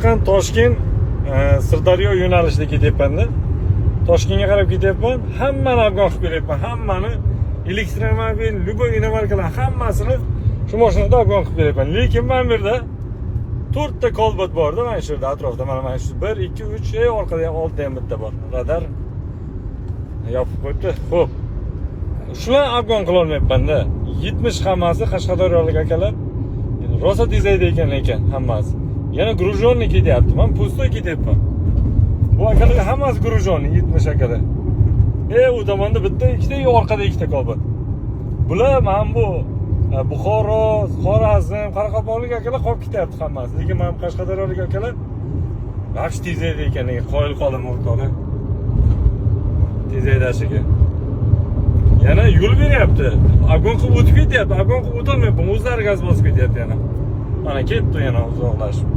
Samarqand, Toshkent, Sirdaryo yo'nalishida ketyapman-da. Toshkentga qarab ketyapman. Hammani afg'on qilib beryapman. Hammani elektromobil, любой inomarkalar hammasini shu mashinada afg'on qilib beryapman. Lekin men bu yerda 4 ta kolbat bor-da, mana shu yerda atrofda. Mana shu 1, 2, 3, orqada ham 6 ham bitta bor. Radar yopib qo'yibdi. Xo'p. Shular afg'on qila olmayapman-da. 70 hammasi Qashqadaryolik akalar. Rosa dizayda ekan hammasi. Yana grujonni ketyapti. Men pustoy ketyapman. Bu akalar hammasi grujonni 70 akalar. U tomonda bitta, ikkita, orqada ikkita kolbat. Bular men bu Buxoro, Xorazm, Qoraqalpoqlik akalar qolib ketyapti hammasi. Lekin men Qashqadaryolik akalar vaqt dizayda ekanligiga qoyil qolaman o'rtoqlar. Dizaydasiga. Yana yo'l beryapti. Afg'on qilib o'tib ketyapti. Afg'on qilib o'tolmayapman. O'zlari gaz bosib ketyapti yana. Mana ketdi yana uzoqlashib.